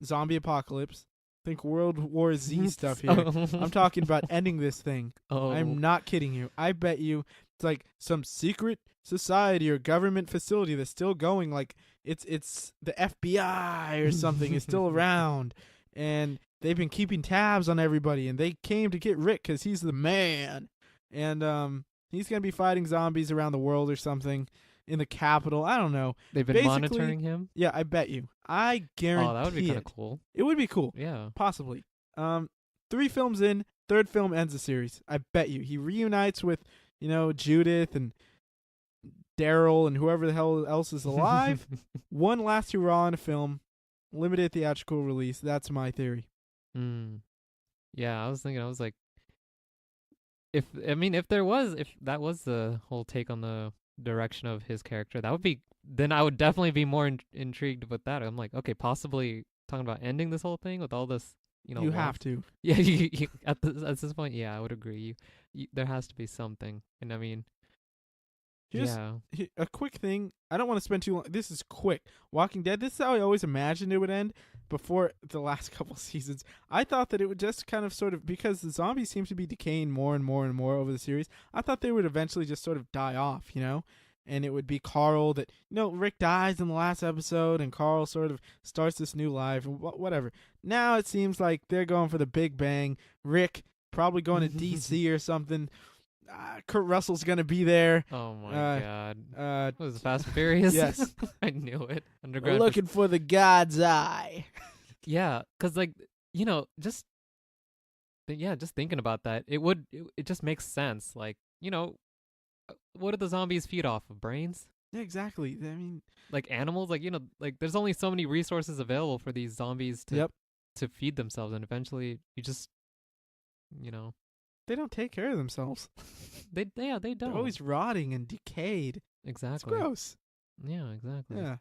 A: zombie apocalypse. Think World War Z stuff here. I'm talking about ending this thing. I'm not kidding you. I bet you it's like some secret society or government facility that's still going. Like it's the FBI or something is still around, and they've been keeping tabs on everybody, and they came to get Rick because he's the man, and he's gonna be fighting zombies around the world or something in the capital. I don't know.
B: They've been monitoring him.
A: Yeah, I bet you. I guarantee.
B: Oh, that would be kind of cool.
A: It would be cool.
B: Yeah,
A: possibly. 3 films in, third film ends the series. I bet you he reunites with Judith and Daryl and whoever the hell else is alive. One last hurrah in a film, limited theatrical release. That's my theory.
B: Yeah, I was like, if that was the whole take on the direction of his character, then I would definitely be more intrigued with that. I'm like, okay, possibly talking about ending this whole thing with all this,
A: you have to.
B: Yeah, at this point, I would agree. You there has to be something, and I mean. A quick thing. I don't want to spend too long. This is quick. Walking Dead, this is how I always imagined it would end before the last couple seasons. I thought that it would just kind of sort of, because the zombies seem to be decaying more and more and more over the series, I thought they would eventually just sort of die off, and it would be Carl that, Rick dies in the last episode and Carl sort of starts this new life and whatever. Now it seems like they're going for the big bang. Rick probably going to DC or something. Kurt Russell's gonna be there. Oh my god! What was it, Fast and Furious?
A: Yes,
B: I knew it.
A: Underground. We're looking for the God's eye.
B: Yeah, because just thinking about that, it just makes sense. Like, what do the zombies feed off of? Brains?
A: Yeah, exactly. I mean,
B: like animals. There's only so many resources available for these zombies to feed themselves, and eventually you just,
A: They don't take care of themselves.
B: They don't.
A: They're always rotting and decayed.
B: Exactly.
A: It's gross.
B: Yeah, exactly.
A: Yeah.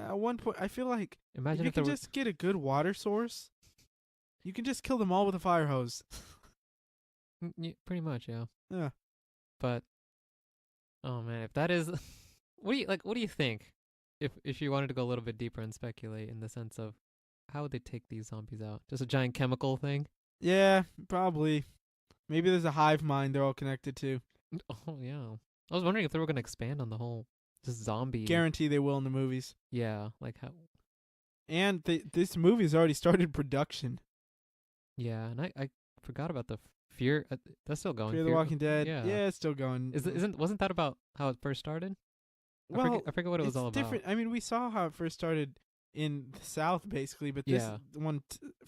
A: At one point, I feel like
B: imagine
A: if you can just get a good water source, you can just kill them all with a fire hose.
B: Pretty much, yeah.
A: Yeah.
B: But, oh man, if that is, what do you think? If you wanted to go a little bit deeper and speculate in the sense of how would they take these zombies out? Just a giant chemical thing?
A: Yeah, probably. Maybe there's a hive mind they're all connected to.
B: Oh, yeah. I was wondering if they were going to expand on the whole just zombie.
A: Guarantee they will in the movies.
B: Yeah, like how.
A: And this movie has already started production.
B: Yeah, and I forgot about the Fear. That's still going.
A: Fear the Walking Dead.
B: Yeah,
A: it's still going.
B: Wasn't that about how it first started?
A: Well,
B: I forget what it was all about.
A: Different. I mean, we saw how it first started in the South, basically. But this
B: Yeah.
A: one,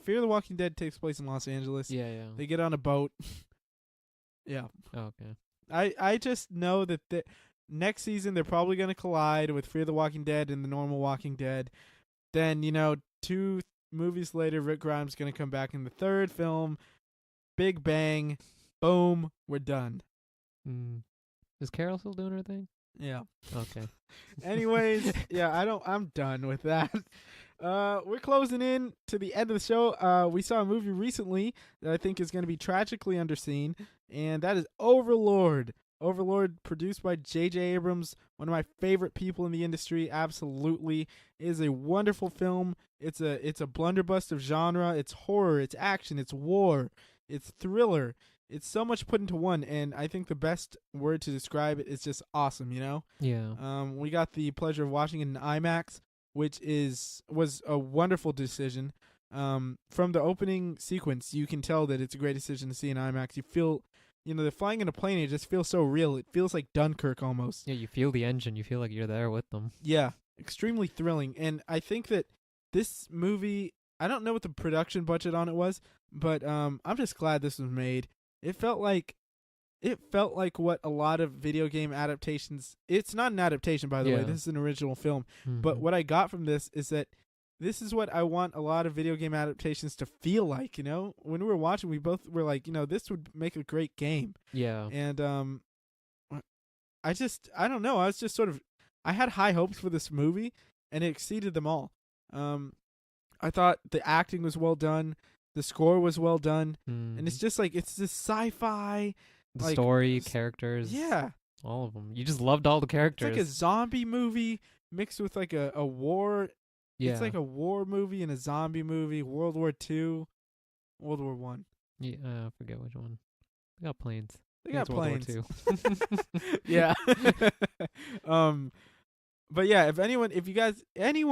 A: Fear the Walking Dead, takes place in Los Angeles.
B: Yeah, yeah.
A: They get on a boat. Yeah.
B: Oh, okay.
A: I just know that the next season they're probably going to collide with Fear the Walking Dead and the normal Walking Dead. Then, 2 movies later, Rick Grimes going to come back in the third film. Big bang. Boom. We're done.
B: Is Carol still doing her thing?
A: Yeah.
B: Okay.
A: Anyways, yeah, I'm done with that. We're closing in to the end of the show. We saw a movie recently that I think is going to be tragically underseen, and that is Overlord. Overlord, produced by J.J. Abrams, one of my favorite people in the industry. Absolutely, it is a wonderful film. It's a blunderbuss of genre. It's horror. It's action. It's war. It's thriller. It's so much put into one, and I think the best word to describe it is just awesome.
B: Yeah.
A: We got the pleasure of watching it in IMAX, which was a wonderful decision. From the opening sequence, you can tell that it's a great decision to see in IMAX. You feel, they're flying in a plane. It just feels so real. It feels like Dunkirk almost.
B: Yeah, you feel the engine. You feel like you're there with them.
A: Yeah, extremely thrilling. And I think that this movie, I don't know what the production budget on it was, but I'm just glad this was made. It felt like what a lot of video game adaptations. It's not an adaptation, by the way. This is an original film.
B: Mm-hmm.
A: But what I got from this is that this is what I want a lot of video game adaptations to feel like. When we were watching, we both were like, this would make a great game.
B: Yeah.
A: And I don't know. I was just sort of, I had high hopes for this movie, and it exceeded them all. I thought the acting was well done. The score was well done. And it's just like, it's this sci-fi.
B: The story, characters.
A: Yeah.
B: All of them. You just loved all the characters.
A: It's like a zombie movie mixed with like a war.
B: Yeah.
A: It's like a war movie and a zombie movie. World War II, World War One.
B: Yeah, I forget which one. They got planes.
A: They got planes.
B: World War II.
A: Yeah. But yeah, if anyone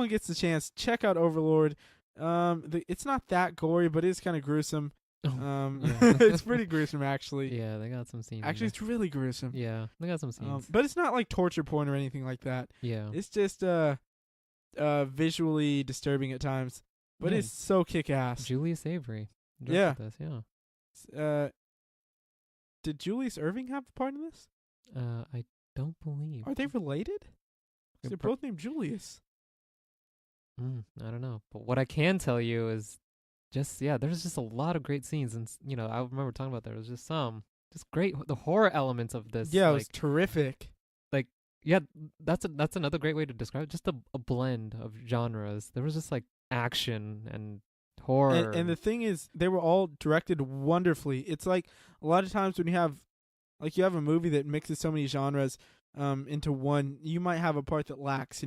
A: gets the chance, check out Overlord. It's not that gory, but it's kind of gruesome. It's pretty gruesome, actually.
B: Yeah, they got some scenes.
A: Actually, it's really gruesome.
B: Yeah, they got some scenes.
A: But it's not like torture porn or anything like that.
B: Yeah.
A: It's just visually disturbing at times, but it's so kick-ass.
B: Julius Avery.
A: Yeah.
B: This, yeah.
A: Did Julius Irving have a part in this?
B: I don't believe.
A: Are they related? They're both named Julius.
B: I don't know. But what I can tell you is there's just a lot of great scenes. And, I remember talking about there was just great, the horror elements of this.
A: Yeah, it was terrific.
B: Yeah, that's another great way to describe it. Just a blend of genres. There was just like action and horror.
A: And the thing is, they were all directed wonderfully. It's like a lot of times when you have a movie that mixes so many genres into one, you might have a part that lacks,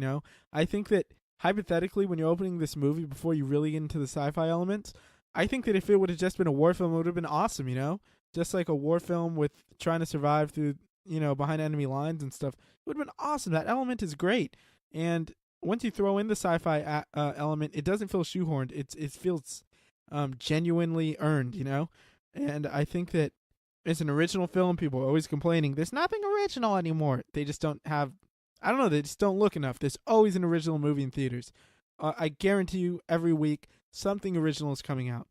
A: I think that hypothetically, when you're opening this movie before you really get into the sci-fi elements, I think that if it would have just been a war film, it would have been awesome, Just like a war film with trying to survive through, behind enemy lines and stuff. It would have been awesome. That element is great. And once you throw in the sci-fi element, it doesn't feel shoehorned. It feels genuinely earned, And I think that it's an original film. People are always complaining, there's nothing original anymore. They just don't have, I don't know, they just don't look enough. There's always an original movie in theaters. I guarantee you every week something original is coming out.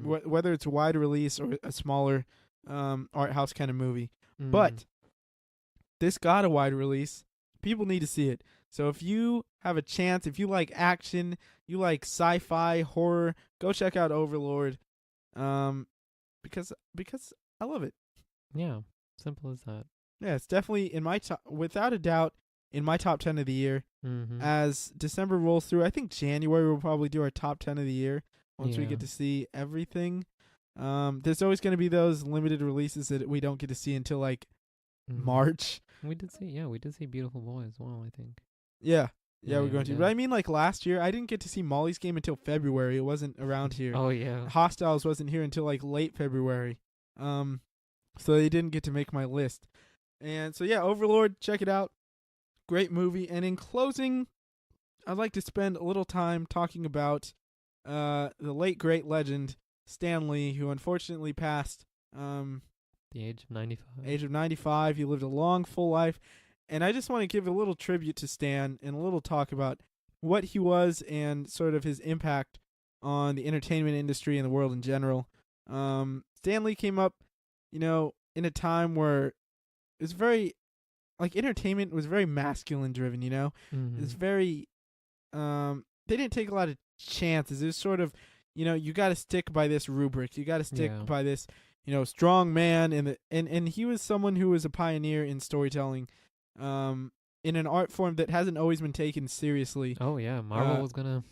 A: Whether it's a wide release or a smaller art house kind of movie. But this got a wide release. People need to see it. So if you have a chance, if you like action, you like sci-fi, horror, go check out Overlord. Because I love it.
B: Yeah, simple as that.
A: Yeah, it's definitely in my without a doubt in my top 10 of the year. As December rolls through, I think January we'll probably do our top 10 of the year once we get to see everything. There's always going to be those limited releases that we don't get to see until like March.
B: We did see Beautiful Boy as well, I think.
A: Yeah, we're going to. But I mean, like last year, I didn't get to see Molly's Game until February. It wasn't around here.
B: Oh yeah.
A: Hostiles wasn't here until like late February. So they didn't get to make my list. And so yeah, Overlord, check it out. Great movie. And in closing, I'd like to spend a little time talking about the late great legend Stan Lee, who unfortunately passed
B: the age of 95.
A: Age of 95. He lived a long, full life. And I just want to give a little tribute to Stan and a little talk about what he was and sort of his impact on the entertainment industry and the world in general. Stan Lee came up, in a time where it was very, like, entertainment was very masculine driven, It's very, they didn't take a lot of chances. It was sort of, you got to stick by this rubric. You got to stick by this, strong man. And he was someone who was a pioneer in storytelling, in an art form that hasn't always been taken seriously.
B: Oh yeah, Marvel was gonna,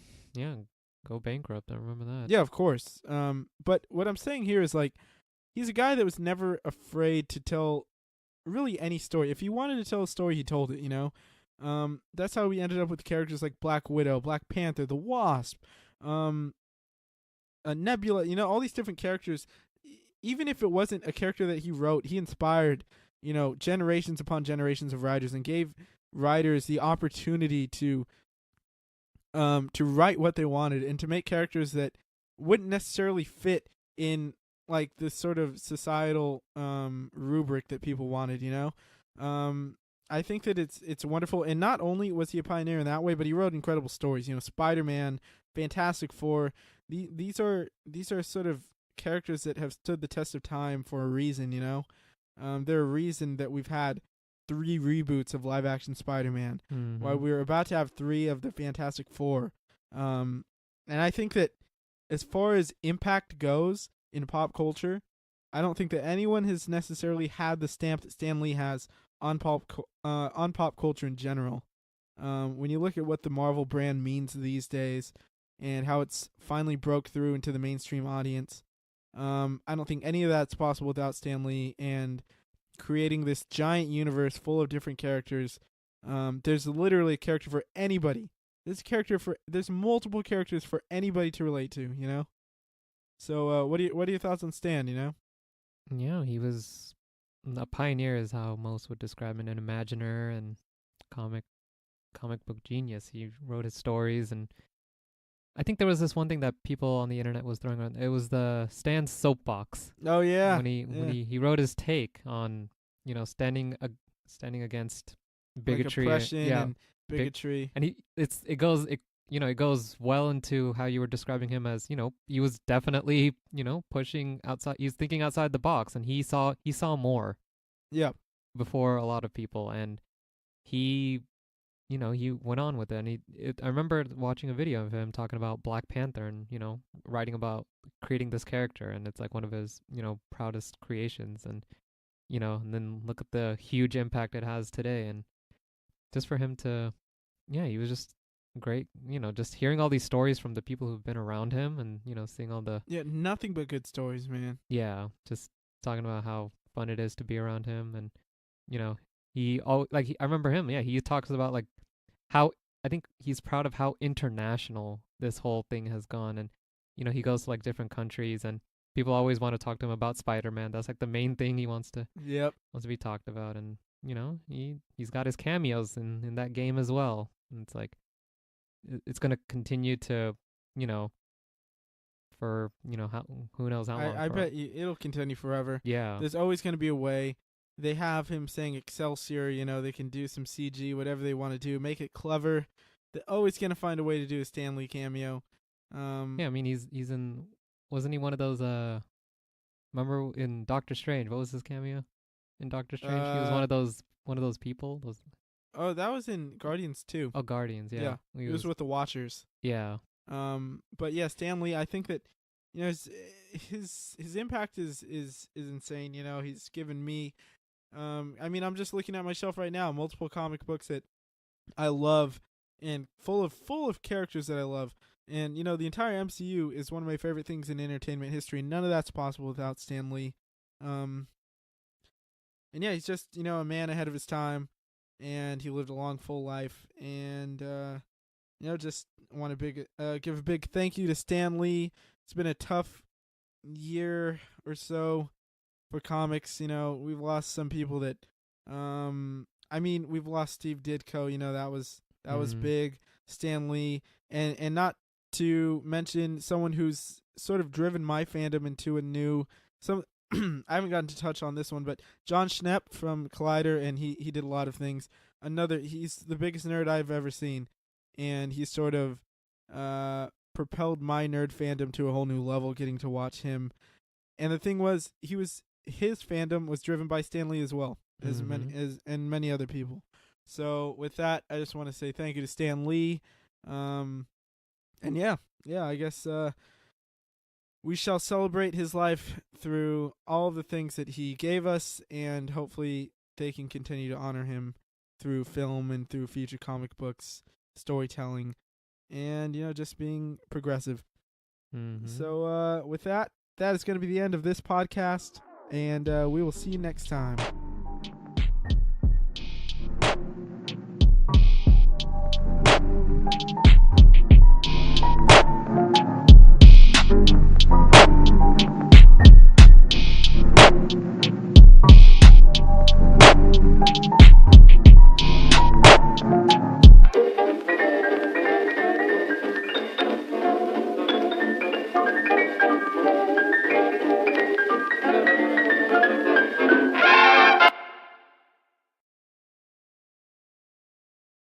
B: go bankrupt. I remember that.
A: Yeah, of course. But what I'm saying here is, like, he's a guy that was never afraid to tell really any story. If he wanted to tell a story, he told it, That's how we ended up with characters like Black Widow, Black Panther, the Wasp, Nebula, all these different characters. Even if it wasn't a character that he wrote, he inspired, generations upon generations of writers and gave writers the opportunity to write what they wanted and to make characters that wouldn't necessarily fit in, like, this sort of societal rubric that people wanted. I think that it's wonderful, and not only was he a pioneer in that way, but he wrote incredible stories. Spider-Man, Fantastic Four. These are sort of characters that have stood the test of time for a reason. They're a reason that we've had 3 reboots of live-action Spider-Man, while we're about to have 3 of the Fantastic Four. And I think that as far as impact goes in pop culture, I don't think that anyone has necessarily had the stamp that Stan Lee has on pop culture in general. When you look at what the Marvel brand means these days and how it's finally broke through into the mainstream audience, I don't think any of that's possible without Stan Lee and creating this giant universe full of different characters. There's literally a character for anybody. There's multiple characters for anybody to relate to, So what are your thoughts on Stan,
B: Yeah, he was a pioneer is how most would describe him, an imaginer and comic book genius. He wrote his stories, and I think there was this one thing that people on the internet was throwing around. It was the Stan's soapbox.
A: Oh yeah.
B: When he wrote his take on, standing against bigotry,
A: like oppression and bigotry.
B: And it goes well into how you were describing him as, he was definitely, pushing outside. He's thinking outside the box, and he saw more.
A: Yeah.
B: Before a lot of people, and he went on with it. And I remember watching a video of him talking about Black Panther and, writing about creating this character, and it's like one of his, proudest creations. And, and then look at the huge impact it has today. And just for him to, he was just great, just hearing all these stories from the people who've been around him and, seeing all the...
A: Yeah, nothing but good stories, man.
B: Yeah, just talking about how fun it is to be around him. And, I remember him, he talks about, like, how, I think he's proud of how international this whole thing has gone. And, he goes to, like, different countries, and people always want to talk to him about Spider-Man. That's, like, the main thing he wants to be talked about. And, he's got his cameos in that game as well. And it's like, it's going to continue to, for, who knows how long.
A: I bet it'll continue forever.
B: Yeah.
A: There's always going to be a way. They have him saying Excelsior, they can do some CG, whatever they want to do, make it clever. They're always going to find a way to do a Stan Lee cameo.
B: Yeah, I mean, he's in, wasn't he one of those, remember in Doctor Strange, what was his cameo in Doctor Strange? He was one of those people.
A: Oh, that was in Guardians too.
B: Oh, Guardians, yeah.
A: He was with the Watchers.
B: Yeah.
A: But yeah, Stan Lee, I think that, his impact is insane. He's given me, I mean, I'm just looking at my shelf right now, multiple comic books that I love and full of characters that I love. And, the entire MCU is one of my favorite things in entertainment history. None of that's possible without Stan Lee. And yeah, he's just, a man ahead of his time, and he lived a long, full life. And, just want to give a big thank you to Stan Lee. It's been a tough year or so for comics. We've lost some people that, we've lost Steve Ditko. That was big. Stan Lee, and not to mention someone who's sort of driven my fandom into a new I haven't gotten to touch on this one, but John Schnepp from Collider, and he did a lot of things. He's the biggest nerd I've ever seen. and he sort of propelled my nerd fandom to a whole new level, getting to watch him. And the thing was, his fandom was driven by Stan Lee as well, as many other people. So with that, I just want to say thank you to Stan Lee. And yeah, I guess we shall celebrate his life through all of the things that he gave us, and hopefully they can continue to honor him through film and through future comic books, storytelling, and, just being progressive. So with that is going to be the end of this podcast, and we will see you next time.